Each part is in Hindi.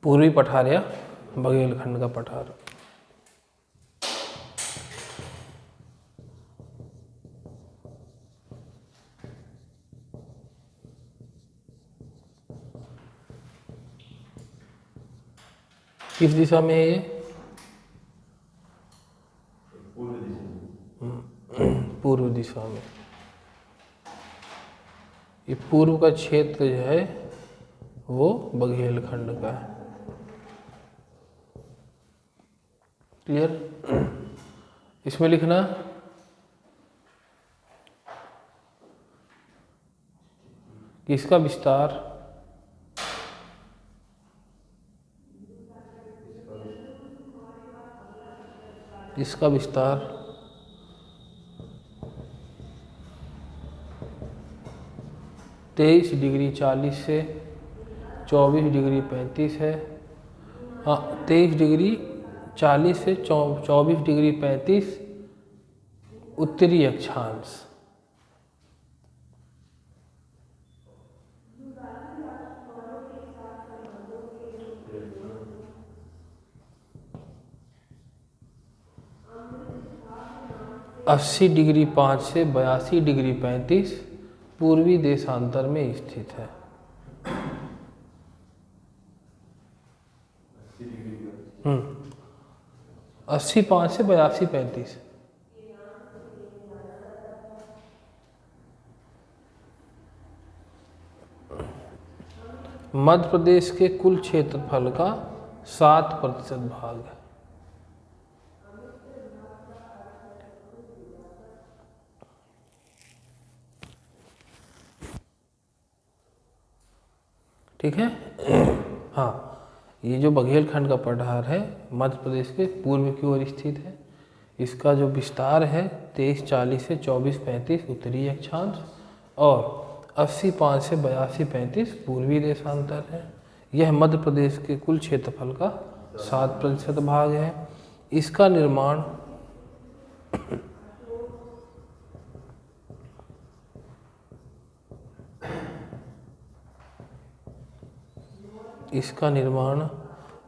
पूर्वी पठार या बघेलखंड का पठार। किस दिशा में है ये? पूर्व दिशा में। ये पूर्व का क्षेत्र जो है वो बघेलखंड का है। क्लियर? इसमें लिखना कि इसका विस्तार इसका विस्तार 23 डिग्री 40 से 24 डिग्री 35 है। हाँ, 23 डिग्री 40 से 24 डिग्री 35 उत्तरी अक्षांश। अस्सी डिग्री 5 से 82 डिग्री 35 पूर्वी देशांतर में स्थित है। 80 5 से 82 35। मध्य प्रदेश के कुल क्षेत्रफल का 7% भाग है। ठीक है। हाँ, ये जो बघेलखंड का पठार है मध्य प्रदेश के पूर्व की ओर स्थित है। इसका जो विस्तार है 23 40 से 24 35 उत्तरी अक्षांश और 80 5 से 82 35 पूर्वी देशांतर है। यह मध्य प्रदेश के कुल क्षेत्रफल का 7% भाग है। इसका निर्माण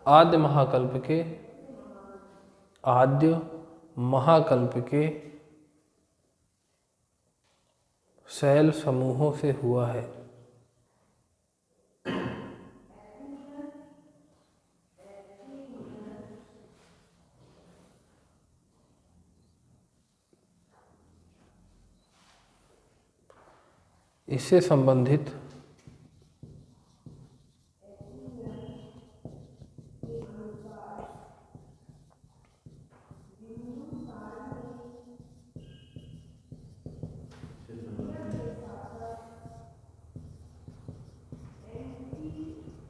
आद्य महाकल्प के शैल समूहों से हुआ है। इससे संबंधित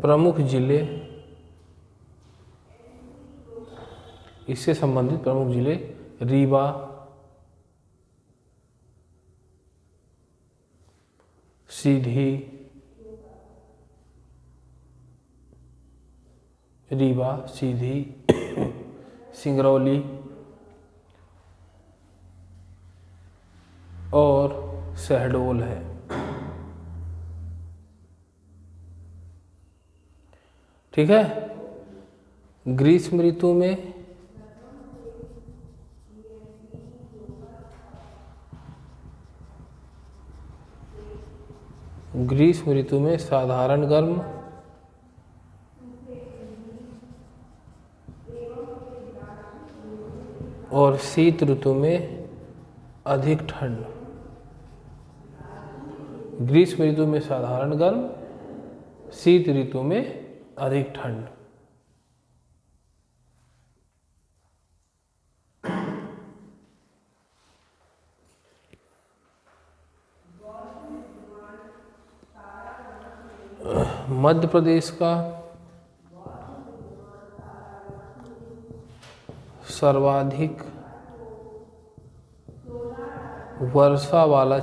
प्रमुख जिले रीवा, सीधी, सिंगरौली और शहडोल है। ठीक है। ग्रीष्म ऋतु में साधारण गर्म और शीत ऋतु में अधिक ठंड। ग्रीष्म ऋतु में साधारण गर्म, शीत ऋतु में अधिक ठंड। मध्य प्रदेश का सर्वाधिक वर्षा वाला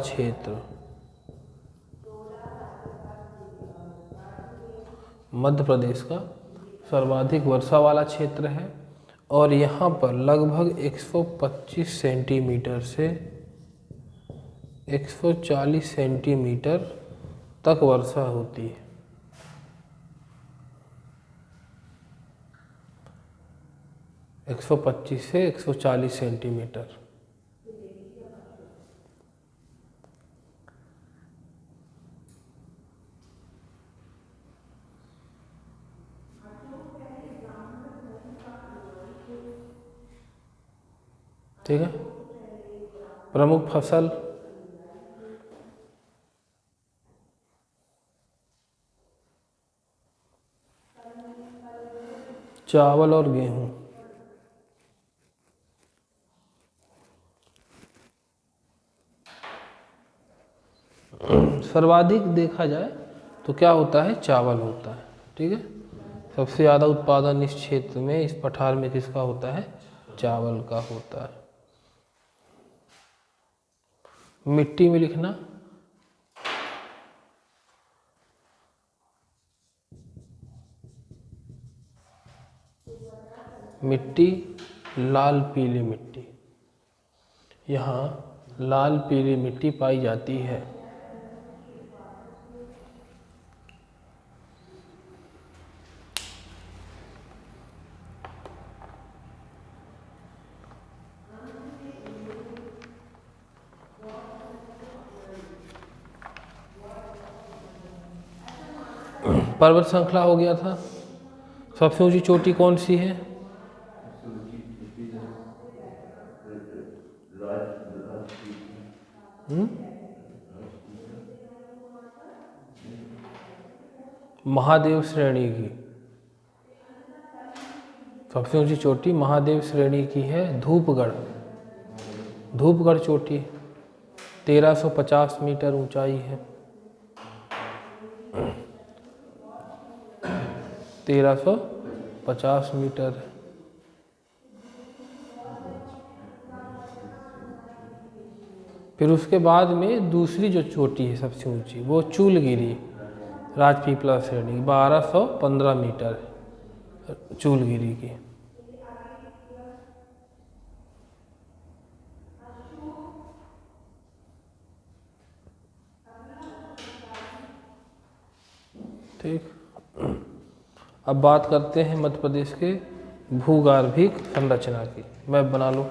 क्षेत्र है और यहाँ पर लगभग 125 सेंटीमीटर से 140 सेंटीमीटर तक वर्षा होती है। है 125 से 140 सेंटीमीटर। ठीक है। प्रमुख फसल चावल और गेहूं। सर्वाधिक देखा जाए तो क्या होता है, चावल होता है। ठीक है, सबसे ज़्यादा उत्पादन इस क्षेत्र में, इस पठार में किसका होता है, चावल का होता है। मिट्टी में लिखना, मिट्टी लाल पीली मिट्टी, यहाँ लाल पीली मिट्टी पाई जाती है। पर्वत श्रृंखला हो गया था। सबसे ऊंची चोटी कौन सी है, महादेव श्रेणी की। सबसे ऊंची चोटी महादेव श्रेणी की है धूपगढ़। धूपगढ़ चोटी 1350 मीटर ऊंचाई है। 1350 मीटर है। फिर उसके बाद में दूसरी जो चोटी है सबसे ऊंची, वो चूलगिरी राजपीपला श्रेणी 1215 मीटर है चूलगिरी की। ठीक, अब बात करते हैं मध्य प्रदेश के भूगर्भिक संरचना की। मैप बना लो।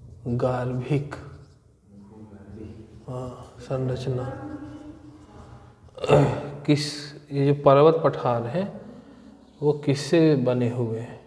भूगर्भिक संरचना किस, ये जो पर्वत पठार है वो किससे बने हुए हैं।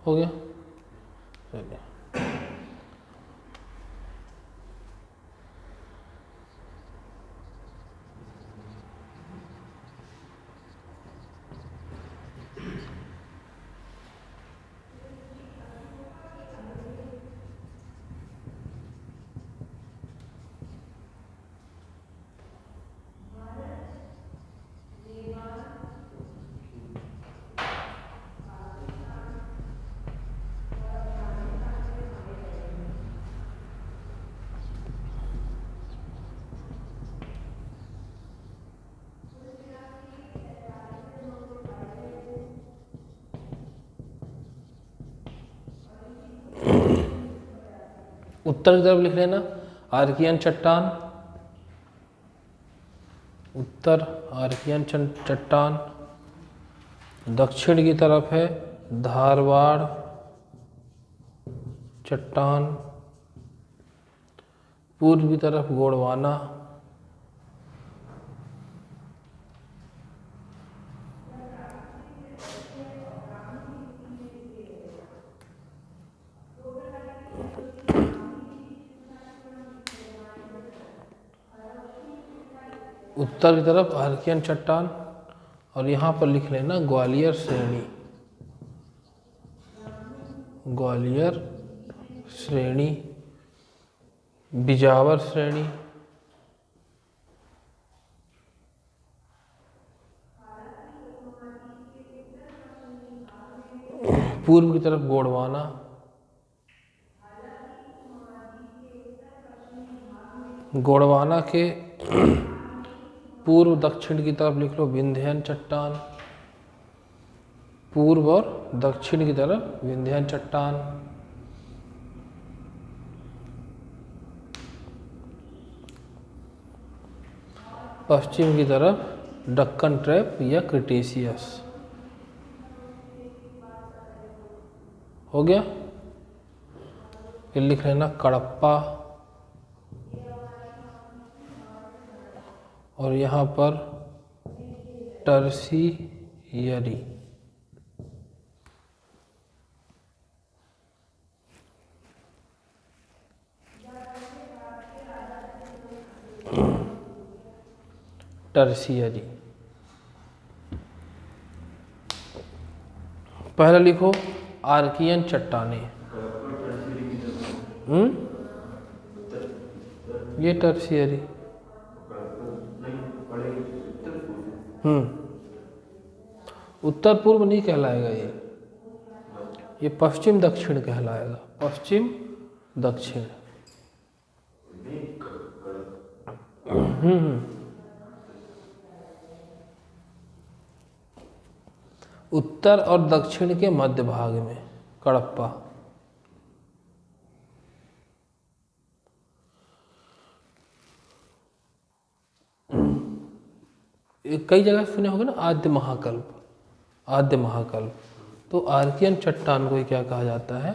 हो गया, चलिए। उत्तर की तरफ लिख लेना आर्कियन चट्टान, उत्तर आर्कियन चट्टान। दक्षिण की तरफ है धारवाड़ चट्टान, पूर्व की तरफ गोंडवाना, उत्तर की तरफ आर्कियन चट्टान, और यहाँ पर लिख लेना ग्वालियर श्रेणी, ग्वालियर श्रेणी, बिजावर श्रेणी, पूर्व की तरफ गोंडवाना, गोंडवाना के पूर्व दक्षिण की तरफ लिख लो विंध्यन चट्टान, पूर्व और दक्षिण की तरफ विंध्यन चट्टान। पश्चिम की तरफ डक्कन ट्रैप या क्रिटेशियस। हो गया। फिर लिख लेना कडप्पा, और यहाँ पर टर्सियरी। टर्सियरी। पहला लिखो आर्कियन चट्टानें। ये टर्सियरी। उत्तर पूर्व नहीं कहलाएगा ये पश्चिम दक्षिण कहलाएगा, पश्चिम दक्षिण। उत्तर और दक्षिण के मध्य भाग में कडप्पा। कई जगह सुने होंगे ना आद्य महाकल्प, आद्य महाकल्प। तो आर्कियन चट्टान को क्या कहा जाता है?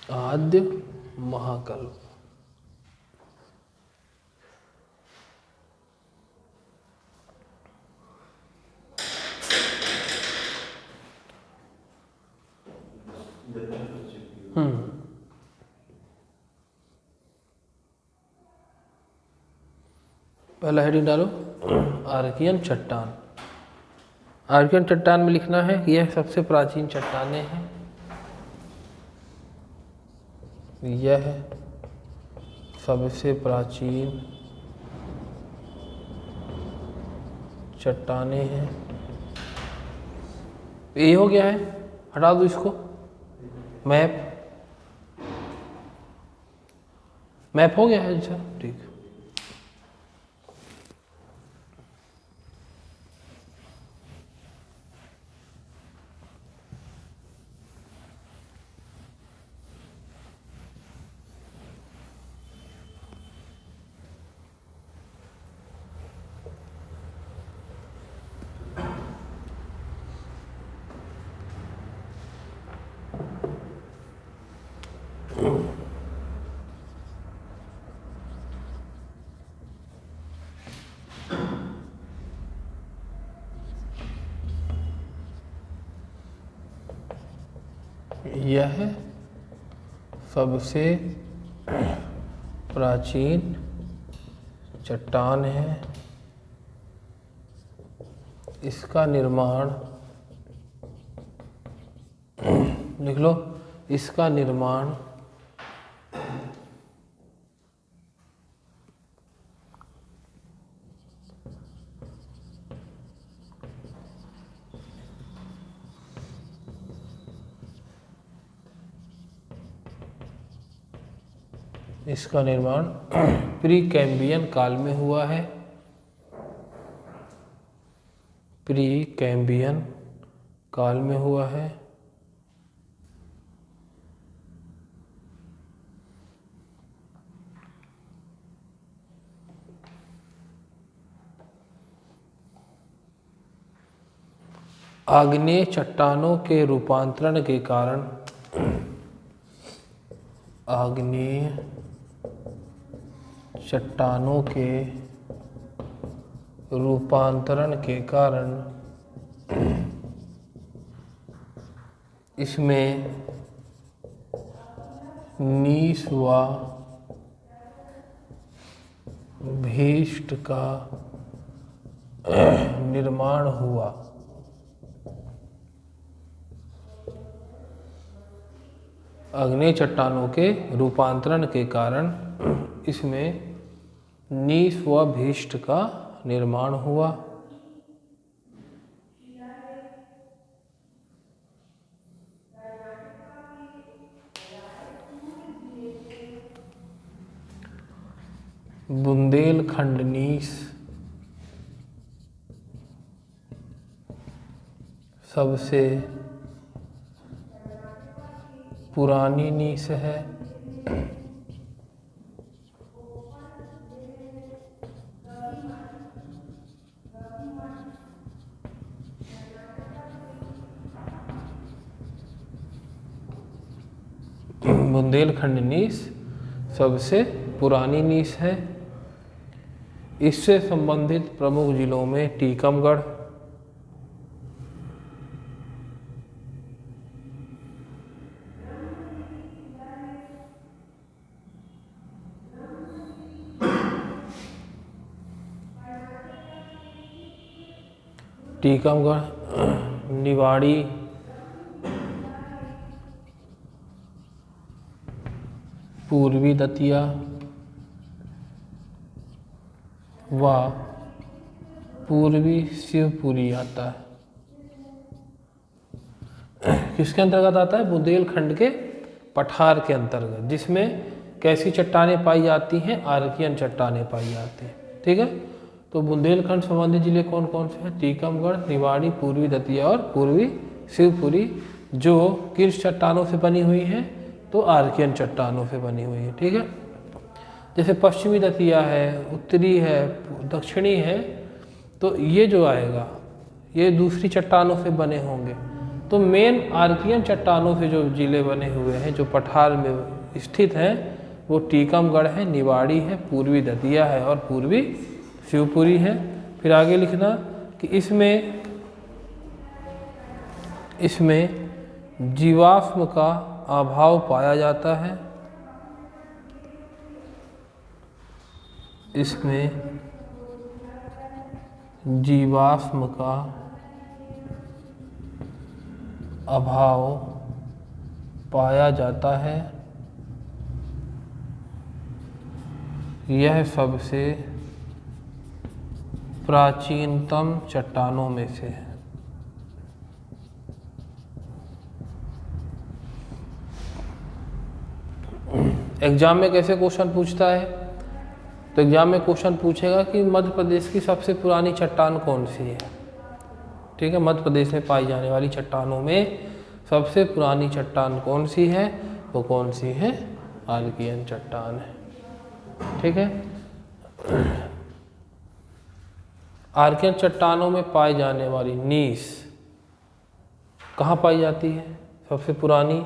आद्य महाकल्प। पहला हेडिंग डालो आर्कियन चट्टान। आर्कियन चट्टान में लिखना है कि यह सबसे प्राचीन चट्टानें हैं, यह सबसे प्राचीन चट्टानें हैं। ये हो गया है, हटा दो इसको। मैप हो गया है। अच्छा ठीक। यह सबसे प्राचीन चट्टान है। इसका निर्माण लिख लो, इसका निर्माण प्री कैम्बियन काल में हुआ है। प्री कैम्बियन काल में हुआ है। आग्नेय चट्टानों के रूपांतरण के कारण आग्नेय चट्टानों के रूपांतरण के कारण इसमें नीस व भीष्ट का निर्माण हुआ। आग्नेय चट्टानों के रूपांतरण के कारण इसमें नीस व भीष्ट का निर्माण हुआ। बुंदेलखंड नीस सबसे पुरानी नीस है। बुंदेलखंड नीस सबसे पुरानी नीस है। इससे संबंधित प्रमुख जिलों में टीकमगढ़, निवाड़ी, पूर्वी दतिया व पूर्वी शिवपुरी आता है। किसके अंतर्गत आता है? बुंदेलखंड के पठार के अंतर्गत, जिसमें कैसी चट्टानें पाई जाती हैं? आर्कियन चट्टानें पाई जाती हैं। ठीक है, तो बुंदेलखंड संबंधित जिले कौन कौन से हैं? टीकमगढ़, निवाड़ी, पूर्वी दतिया और पूर्वी शिवपुरी, जो किन चट्टानों से बनी हुई हैं? तो आर्कियन चट्टानों से बनी हुई है। ठीक है, जैसे पश्चिमी दतिया है, उत्तरी है, दक्षिणी है, तो ये जो आएगा ये दूसरी चट्टानों से बने होंगे। तो मेन आर्कियन चट्टानों से जो जिले बने हुए हैं, जो पठार में स्थित हैं, वो टीकमगढ़ है, निवाड़ी है, पूर्वी दतिया है और पूर्वी शिवपुरी है। फिर आगे लिखना कि इसमें जीवाश्म का अभाव पाया जाता है। इसमें जीवाश्म का अभाव पाया जाता है। यह सबसे प्राचीनतम चट्टानों में से है। एग्जाम में कैसे क्वेश्चन पूछता है? तो एग्जाम में क्वेश्चन पूछेगा कि मध्य प्रदेश की सबसे पुरानी चट्टान कौन सी है। ठीक है, मध्य प्रदेश में पाई जाने वाली चट्टानों में सबसे पुरानी चट्टान कौन सी है? वो कौन सी है? आर्कियन चट्टान है। ठीक है, आर्कियन चट्टानों में पाई जाने वाली नीस कहाँ पाई जाती है? सबसे पुरानी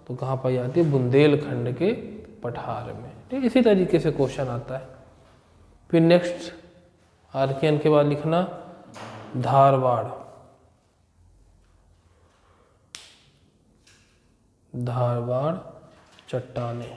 तो कहाँ पाई जाती है? बुंदेलखंड के पठार में। ठीक, इसी तरीके से क्वेश्चन आता है। फिर नेक्स्ट आर्कियन के बाद लिखना धारवाड़। धारवाड़ चट्टानें।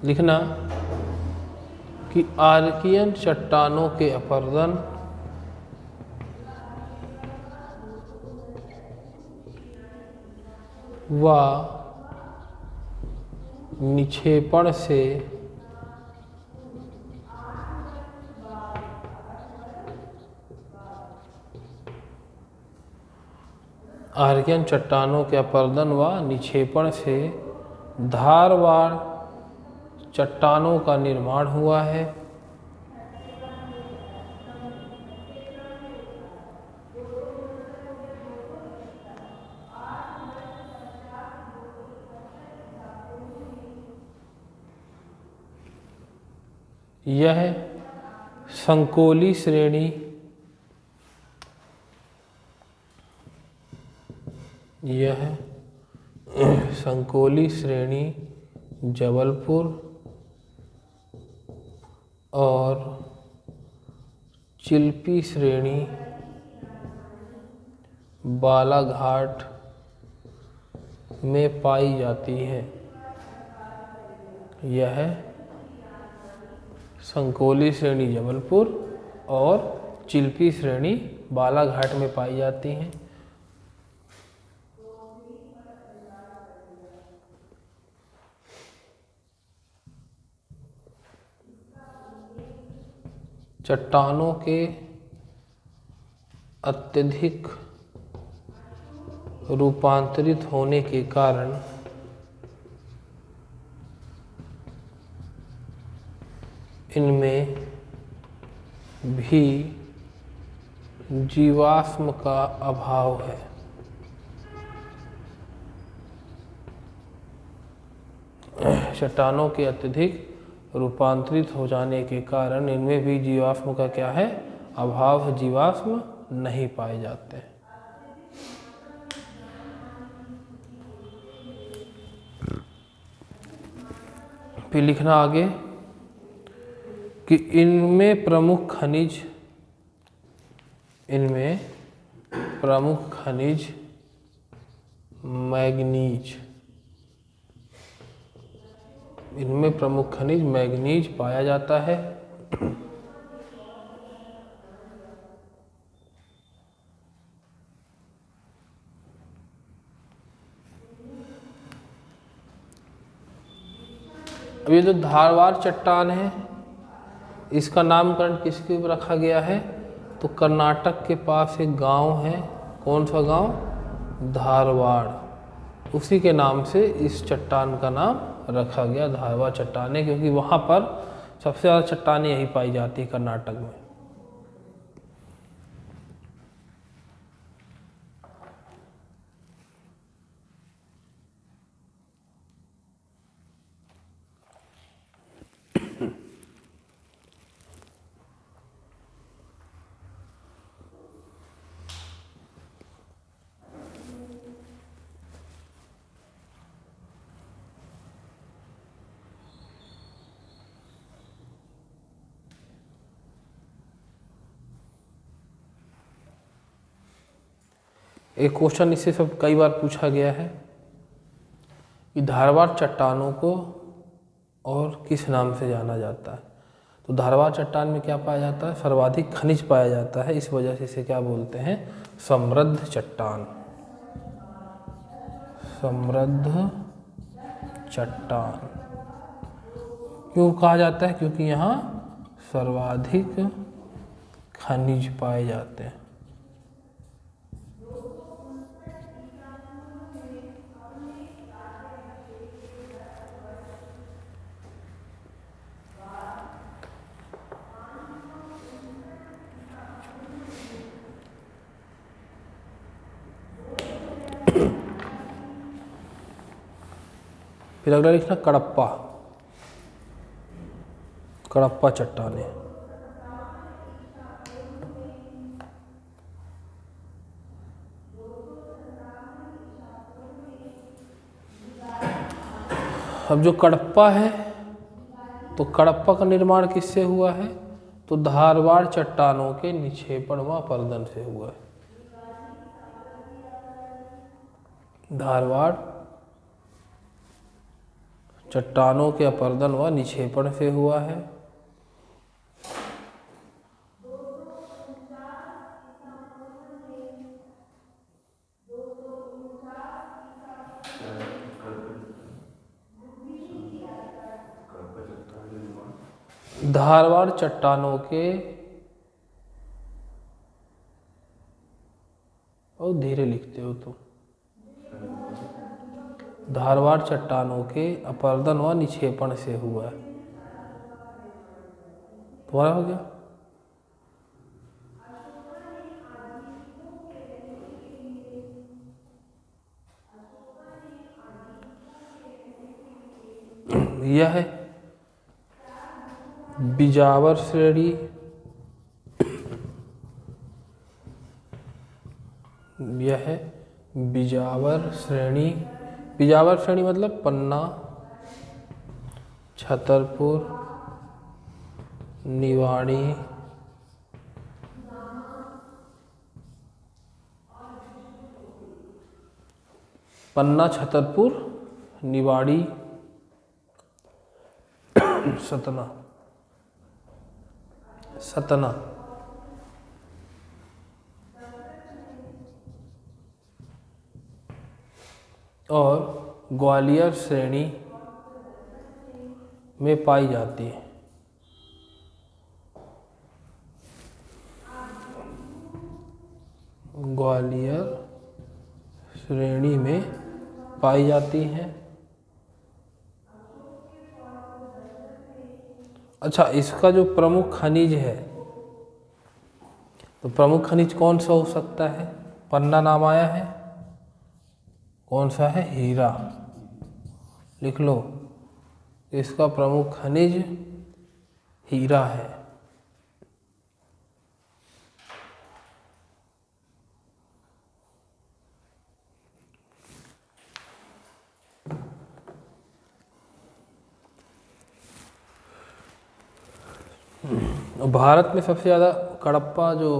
लिखना कि आर्कियन चट्टानों के अपरदन व निक्षेपण से आर्कियन चट्टानों के अपरदन व निक्षेपण से धारवाड़ चट्टानों का निर्माण हुआ है। यह संकोली श्रेणी, यह संकोली श्रेणी जबलपुर और चिल्पी श्रेणी बालाघाट में पाई जाती है। यह संकोली श्रेणी जबलपुर और चिल्पी श्रेणी बालाघाट में पाई जाती हैं। चट्टानों के अत्यधिक रूपांतरित होने के कारण इनमें भी जीवाश्म का अभाव है। चट्टानों के अत्यधिक रूपांतरित हो जाने के कारण इनमें भी जीवाश्म का क्या है, अभाव है, जीवाश्म नहीं पाए जाते। फिर लिखना आगे कि इनमें प्रमुख खनिज मैग्नीज, इनमें प्रमुख खनिज मैग्नीज पाया जाता है। अब ये जो धारवाड़ चट्टान है, इसका नामकरण किसके ऊपर रखा गया है, तो कर्नाटक के पास एक गांव है, कौन सा गांव, धारवाड़, उसी के नाम से इस चट्टान का नाम रखा गया धारवाड़ चट्टान है, क्योंकि वहाँ पर सबसे ज़्यादा चट्टानें यही पाई जाती है कर्नाटक में। एक क्वेश्चन इससे सब कई बार पूछा गया है कि धारवाड़ चट्टानों को और किस नाम से जाना जाता है। तो धारवाड़ चट्टान में क्या पाया जाता है, सर्वाधिक खनिज पाया जाता है, इस वजह से इसे क्या बोलते हैं, समृद्ध चट्टान, समृद्ध चट्टान। क्यों कहा जाता है, क्योंकि यहाँ सर्वाधिक खनिज पाए जाते हैं। फिर अगला लिखना कडप्पा, कडप्पा चट्टानें। अब जो कडप्पा है, तो कडप्पा का निर्माण किससे हुआ है, तो धारवाड़ चट्टानों के निक्षेपण व अपरदन से हुआ है। धारवाड़ चट्टानों के अपरदन व निक्षेपण से हुआ है। धारवाड़ चट्टानों के, और धीरे लिखते हो तो, धारवाड़ चट्टानों के अपरदन व निक्षेपण से हुआ है। तुम्हारा हो गया। यह बिजावर श्रेणी, यह है बिजावर श्रेणी। बिजावर श्रेणी मतलब पन्ना, छतरपुर, निवाड़ी, पन्ना, छतरपुर, निवाड़ी, सतना, सतना, और ग्वालियर श्रेणी में पाई जाती है। ग्वालियर श्रेणी में पाई जाती हैं। अच्छा, इसका जो प्रमुख खनिज है, तो प्रमुख खनिज कौन सा हो सकता है? पन्ना नाम आया है, कौन सा है? हीरा। लिख लो, इसका प्रमुख खनिज हीरा है। भारत में सबसे ज़्यादा कडप्पा जो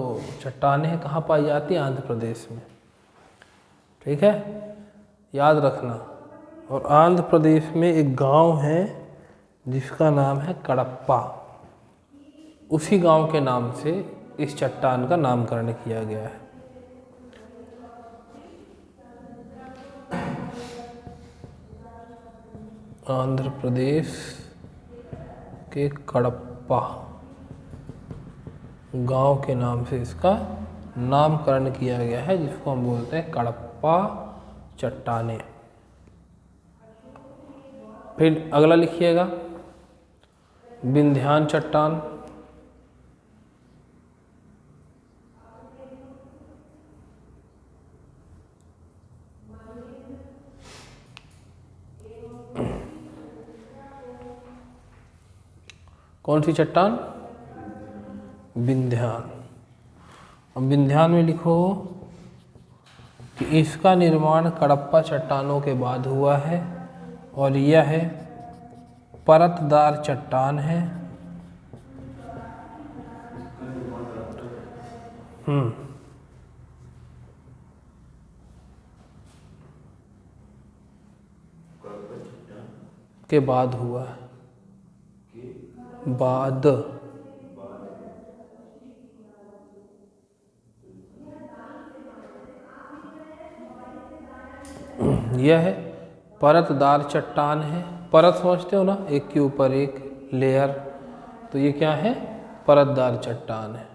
चट्टानें हैं कहाँ पाई जाती हैं? आंध्र प्रदेश में। ठीक है, याद रखना। और आंध्र प्रदेश में एक गांव है जिसका नाम है कडप्पा। उसी गांव के नाम से इस चट्टान का नामकरण किया गया है। आंध्र प्रदेश के कडप्पा गांव के नाम से इसका नामकरण किया गया है, जिसको हम बोलते हैं कडप्पा चट्टानें। फिर अगला लिखिएगा, विंध्यान चट्टान। कौन सी चट्टान? विंध्यान। अब विंध्यान में लिखो कि इसका निर्माण कडप्पा चट्टानों के बाद हुआ है और यह है परतदार चट्टान है। के बाद हुआ है, बाद। यह है परतदार चट्टान है। परत समझते हो ना, एक के ऊपर एक लेयर, तो ये क्या है? परतदार चट्टान है।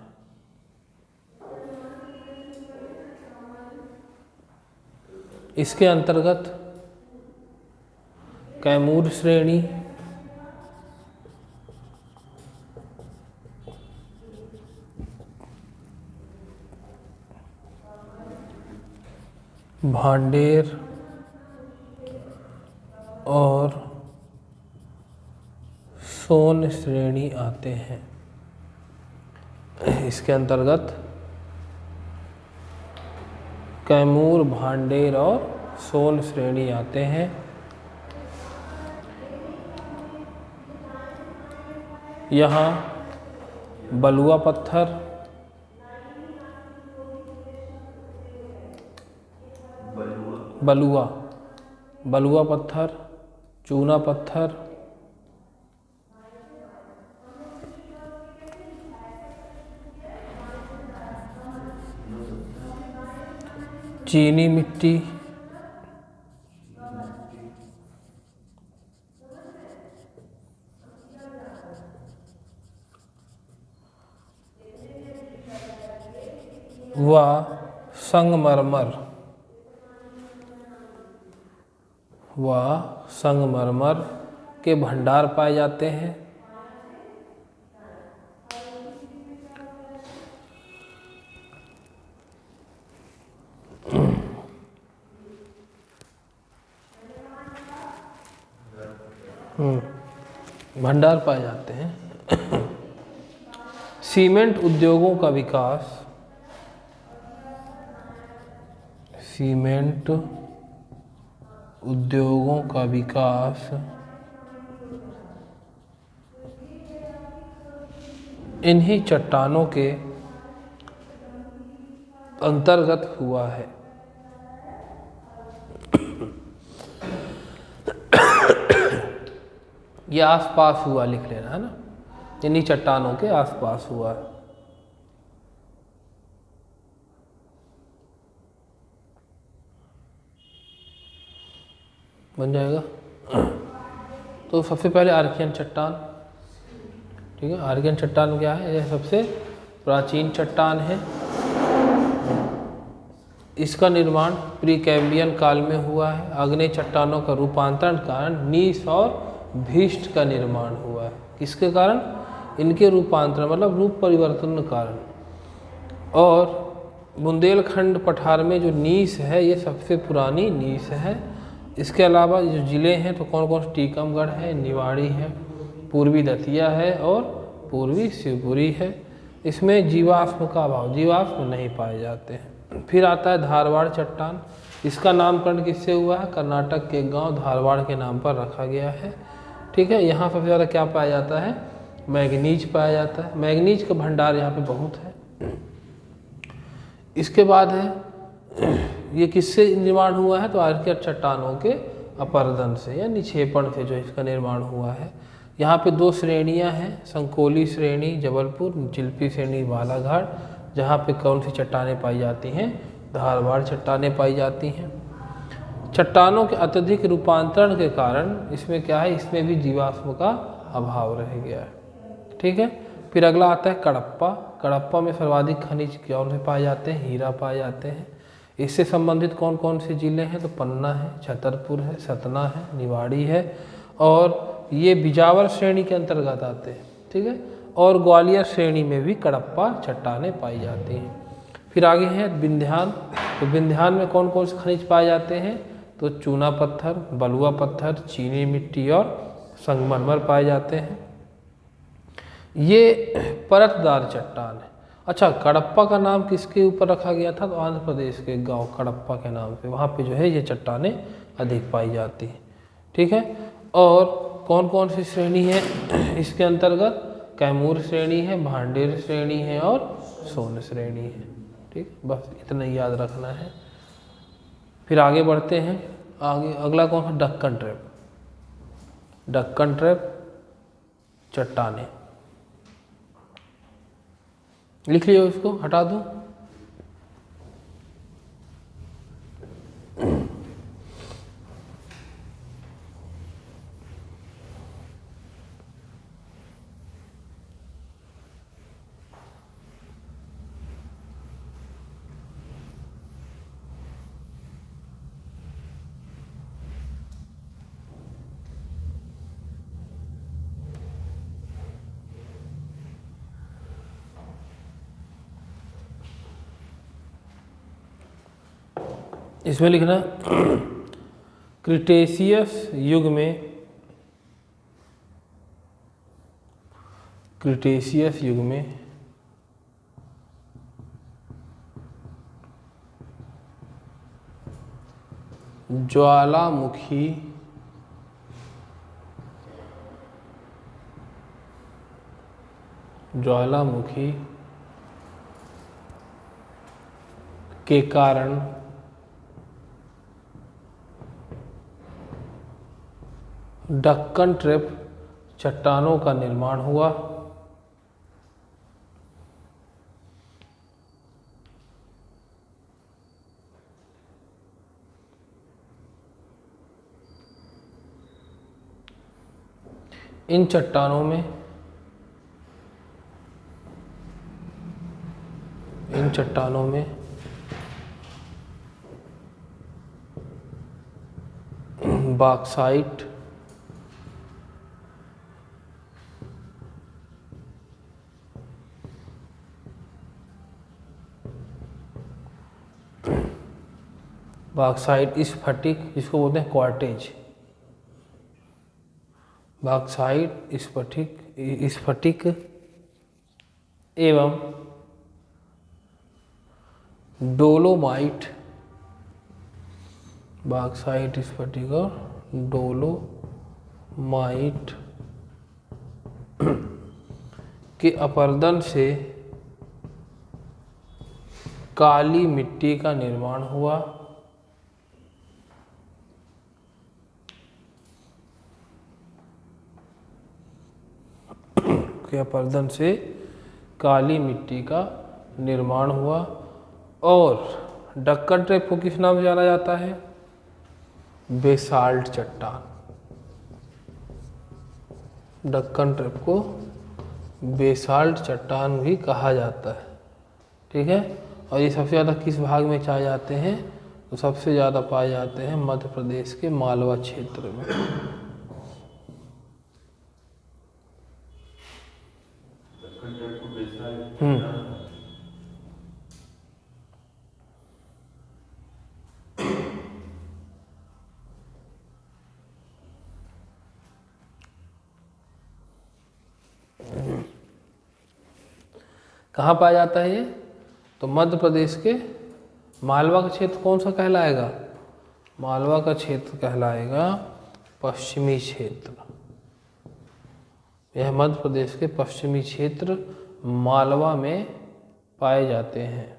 इसके अंतर्गत कैमूर श्रेणी, भांडेर और सोन श्रेणी आते हैं। इसके अंतर्गत कैमूर, भांडेर और सोन श्रेणी आते हैं। यहाँ बलुआ पत्थर, बलुआ पत्थर, चूना पत्थर, चीनी मिट्टी, व संगमरमर के भंडार पाए जाते हैं। भंडार पाए जाते हैं। सीमेंट उद्योगों का विकास, सीमेंट उद्योगों का विकास इन्हीं चट्टानों के अंतर्गत हुआ है। ये आसपास हुआ लिख लेना है ना, इन्हीं चट्टानों के आसपास हुआ है। बन जाएगा। तो सबसे पहले आर्कियन चट्टान, ठीक है। आर्कियन चट्टान क्या है? यह सबसे प्राचीन चट्टान है। इसका निर्माण प्रीकैम्बियन काल में हुआ है। आग्नेय चट्टानों का रूपांतरण कारण नीस और भीष्ट का निर्माण हुआ है। किसके कारण? इनके रूपांतरण मतलब रूप परिवर्तन के कारण। और बुंदेलखंड पठार में जो नीस है ये सबसे पुरानी नीस है। इसके अलावा जो ज़िले हैं तो कौन कौन से? टीकमगढ़ है, निवाड़ी है, पूर्वी दतिया है और पूर्वी शिवपुरी है। इसमें जीवाश्म का अभाव, जीवाश्म नहीं पाए जाते हैं। फिर आता है धारवाड़ चट्टान। इसका नामकरण किससे हुआ है? कर्नाटक के गांव धारवाड़ के नाम पर रखा गया है, ठीक है। यहाँ सबसे ज़्यादा क्या पाया जाता है? मैग्नीज पाया जाता है। मैग्नीज का भंडार यहाँ पे बहुत है। इसके बाद है ये किससे निर्माण हुआ है? तो आर्कियन चट्टानों के अपरदन से या निक्षेपण से जो इसका निर्माण हुआ है। यहाँ पे 2 श्रेणियाँ हैं, संकोली श्रेणी जबलपुर, चिल्पी श्रेणी बालाघाट। जहाँ पे कौन सी चट्टानें पाई जाती हैं? धारवाड़ चट्टानें पाई जाती हैं। चट्टानों के अत्यधिक रूपांतरण के कारण इसमें क्या है? इसमें भी जीवाश्म का अभाव रह गया है, ठीक है। फिर अगला आता है कडप्पा। कडप्पा में सर्वाधिक खनिज कौन से पाए जाते हैं? हीरा पाए जाते हैं। इससे संबंधित कौन कौन से जिले हैं? तो पन्ना है, छतरपुर है, सतना है, निवाड़ी है और ये बिजावर श्रेणी के अंतर्गत आते हैं, ठीक है। और ग्वालियर श्रेणी में भी कडप्पा चट्टानें पाई जाती हैं। फिर आगे है विंध्यान। तो विंध्यान में कौन कौन से खनिज पाए जाते हैं? तो चूना पत्थर, बलुआ पत्थर, चीनी मिट्टी और संगमरमर पाए जाते हैं। ये परतदार चट्टान है। अच्छा, कडप्पा का नाम किसके ऊपर रखा गया था? तो आंध्र प्रदेश के गांव कडप्पा के नाम पे, वहाँ पे जो है ये चट्टानें अधिक पाई जाती हैं, ठीक है। और कौन कौन सी श्रेणी है इसके अंतर्गत? कैमूर श्रेणी है, भांडेर श्रेणी है और सोन श्रेणी है, ठीक। बस इतना ही याद रखना है। फिर आगे बढ़ते हैं। आगे अगला कौन है? डक्कन ट्रैप। डक्कन ट्रैप चट्टानें लिख लियो, इसको हटा दूं। इसमें लिखना क्रिटेशियस युग में, क्रिटेशियस युग में ज्वालामुखी के कारण डक्कन ट्रैप चट्टानों का निर्माण हुआ। इन चट्टानों में बॉक्साइट, स्फटिक, जिसको बोलते हैं क्वार्टेज, बॉक्साइट स्फटिक एवं डोलोमाइट, बॉक्साइट स्फटिक और डोलोमाइट के अपरदन से काली मिट्टी का निर्माण हुआ। के अपरदन से काली मिट्टी का निर्माण हुआ। और डक्कन ट्रैप को किस नाम से जाना जाता है? बेसाल्ट चट्टान। डक्कन ट्रैप को बेसाल्ट चट्टान भी कहा जाता है। ठीक है। और ये सबसे ज़्यादा किस भाग में पाए जाते हैं? तो सबसे ज़्यादा पाए जाते हैं मध्य प्रदेश के मालवा क्षेत्र में। कहाँ पाया जाता है ये? तो मध्य प्रदेश के मालवा का क्षेत्र कौन सा कहलाएगा? मालवा का क्षेत्र कहलाएगा पश्चिमी क्षेत्र। यह मध्य प्रदेश के पश्चिमी क्षेत्र मालवा में पाए जाते हैं।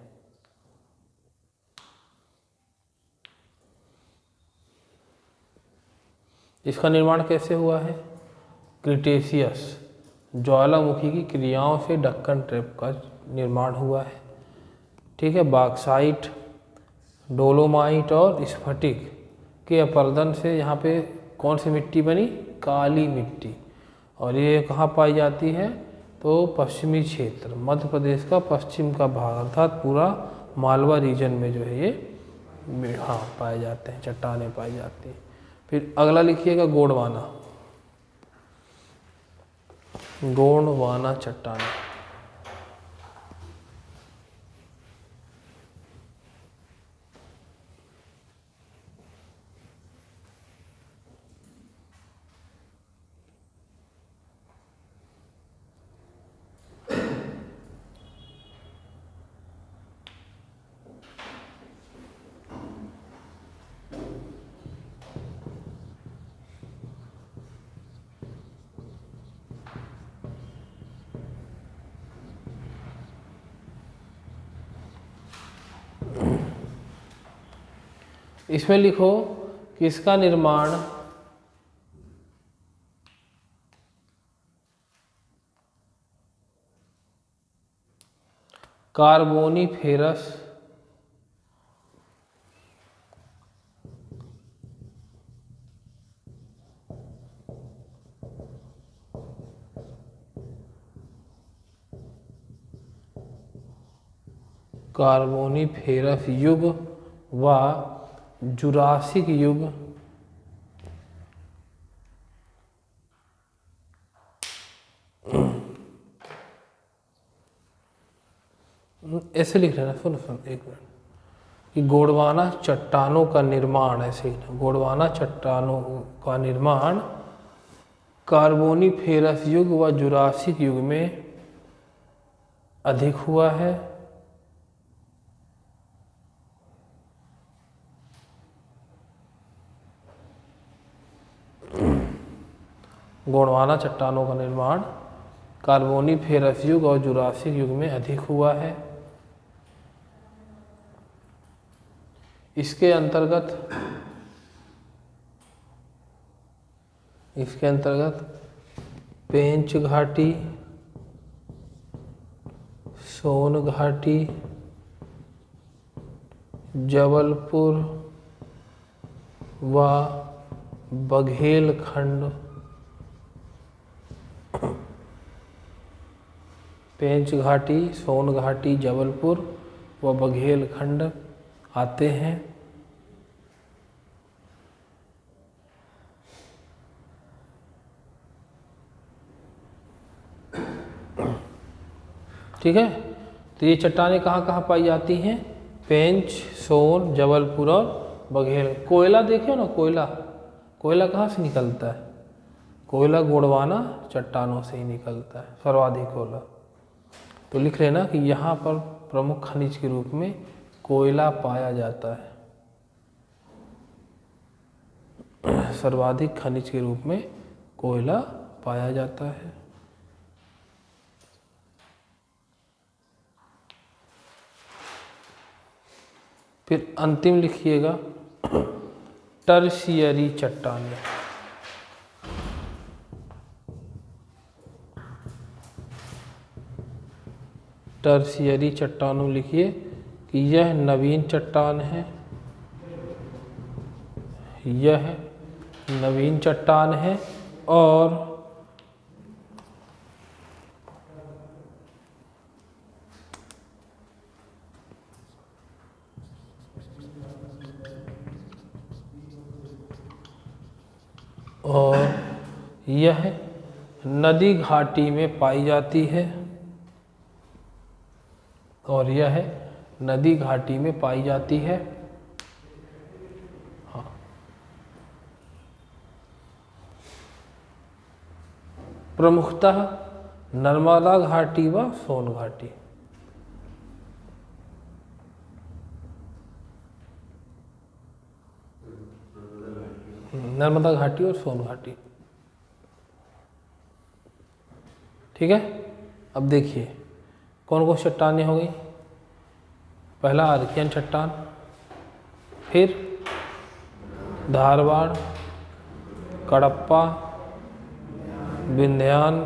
इसका निर्माण कैसे हुआ है? क्रिटेशियस ज्वालामुखी की क्रियाओं से डक्कन ट्रैप का निर्माण हुआ है। ठीक है। बॉक्साइट, डोलोमाइट और स्फटिक के अपरदन से यहाँ पे कौन सी मिट्टी बनी? काली मिट्टी। और ये कहाँ पाई जाती है? तो पश्चिमी क्षेत्र, मध्य प्रदेश का पश्चिम का भाग अर्थात पूरा मालवा रीजन में जो है ये पाए जाते हैं, चट्टानें पाई जाती हैं। फिर अगला लिखिएगा गोंडवाना। गोंडवाना चट्टान। इसमें लिखो कि इसका निर्माण कार्बोनिफेरस युग व जुरासिक युग ऐसे लिख लेना। सुन एक मिनट कि गोंडवाना चट्टानों का निर्माण, ऐसे ही गोंडवाना चट्टानों का निर्माण कार्बोनिफेरस युग व जुरासिक युग में अधिक हुआ है। गोंडवाना चट्टानों का निर्माण कार्बोनिफेरस युग और जुरासिक युग में अधिक हुआ है। इसके अंतर्गत पेंच घाटी, सोन घाटी, जबलपुर व बघेलखंड, पेंच घाटी, सोन घाटी, जबलपुर व बघेलखंड आते हैं। ठीक है। तो ये चट्टानें कहाँ कहाँ पाई जाती हैं? पेंच, सोन, जबलपुर और बघेल। कोयला देखियो ना, कोयला कहाँ से निकलता है? कोयला गोंडवाना चट्टानों से ही निकलता है, सर्वाधिक कोयला। तो लिख लेना कि यहाँ पर प्रमुख खनिज के रूप में कोयला पाया जाता है। सर्वाधिक खनिज के रूप में कोयला पाया जाता है। फिर अंतिम लिखिएगा टर्शियरी चट्टानें। टर्शियरी चट्टानों लिखिए कि यह नवीन चट्टान है, यह नवीन चट्टान है और यह नदी घाटी में पाई जाती है, और यह नदी घाटी में पाई जाती है। हाँ, प्रमुखतः नर्मदा घाटी व सोन घाटी। नर्मदा घाटी और सोन घाटी। ठीक है। अब देखिए कौन कौन चट्टानें हो गई। पहला आर्कियन चट्टान, फिर धारवाड़, कडप्पा, विंध्यान,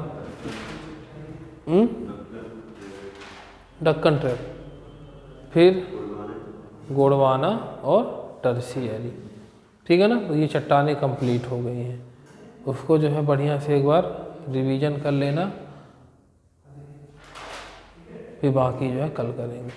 दक्कन ट्रेप, फिर गोंडवाना और टर्शियरी। ठीक है ना। तो ये चट्टानें कंप्लीट हो गई हैं। उसको जो है बढ़िया से एक बार रिवीजन कर लेना, फिर बाकी जो है कल करेंगे।